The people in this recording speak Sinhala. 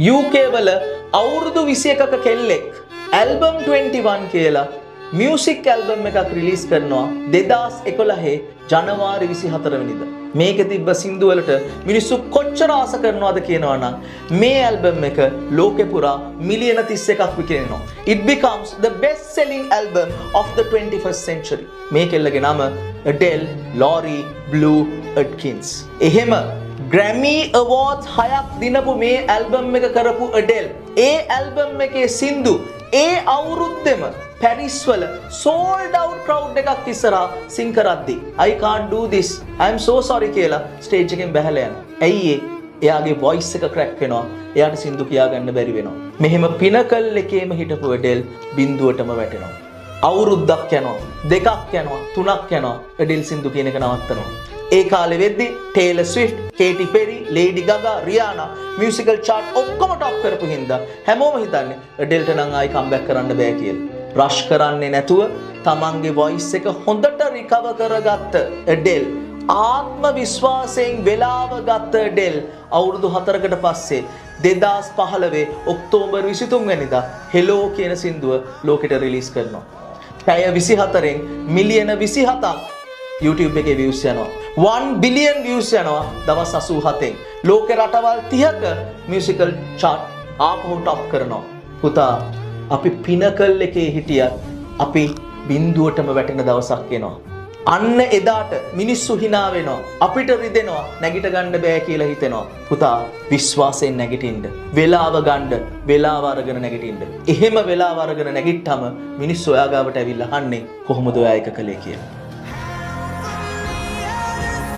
UK වල අවුරුදු 21ක කෙල්ලෙක් ඇල්බම් 21 කියලා මියුසික් ඇල්බම් එකක් රිලීස් කරනවා 2011 ජනවාරි 24 වෙනිදා. මේකේ තිබ්බ සින්දු වලට මිනිස්සු කොච්චර ආස කරනවද කියනවා නම් මේ ඇල්බම් එක ලෝකෙ පුරා මිලියන 31ක් විකිනෙනවා. It becomes the best selling album of the 21st century. මේ කෙල්ලගේ නම Adele Laurie Blue Atkins. එහෙම Grammy Awards 6ක් දිනපු මේ ඇල්බම් එක කරපු Adele ඒ ඇල්බම් එකේ සින්දු ඒ අවුරුද්දෙම පැරිස් වල sold out crowd එකක් ඉස්සරහා sing කරද්දි I can't do this I am so sorry කියලා stage එකෙන් බැහැලා යනවා. ඇයි ඒ? එයාගේ voice එක crack වෙනවා. එයාට සින්දු කියා ගන්න බැරි වෙනවා. මෙහෙම පිනකල් එකේම හිටපු Adele බිඳුවටම වැටෙනවා. අවුරුද්දක් යනවා, දෙකක් යනවා, තුනක් යනවා Adele සින්දු කියන එක නවත්තනවා. ඒ කාලෙ වෙද්දි Taylor Swift, Katy Perry, Lady Gaga, Rihanna musical chart ඔක්කොම top කරපු හින්දා හැමෝම හිතන්නේ Adeleට නම් ආයි comeback කරන්න බෑ කියලා. රෂ් කරන්නේ නැතුව තමන්ගේ voice එක හොඳට recover කරගත්ත Adele ආත්ම විශ්වාසයෙන් වෙලාව ගත්ත Adele අවුරුදු 4කට පස්සේ 2015 ඔක්තෝබර් 23 වෙනිදා Hello කියන සින්දුව ලෝකෙට රිලීස් කරනවා. පැය 24න් මිලියන 27ක් YouTube එකේ views යනවා. 1 billion views යනවා දවස් 87න්. ලෝකේ රටවල් 30ක musical chart ආපහු top කරනවා. පුතා අපි පිනකල් එකේ හිටියත් අපි බිඳුවටම වැටෙන දවසක් එනවා. අන්න එදාට මිනිස්සු hina වෙනවා. අපිට රිදෙනවා. නැගිට ගන්න බෑ කියලා හිතෙනවා. පුතා විශ්වාසයෙන් නැගිටින්න. වෙලාව ගන්න. වෙලාව අරගෙන නැගිටින්න. එහෙම වෙලාව අරගෙන නැගිට්ටම මිනිස්සු ඔයා ගාවට ඇවිල්ලා අහන්නේ කොහොමද ඔයා එක කළේ කියලා.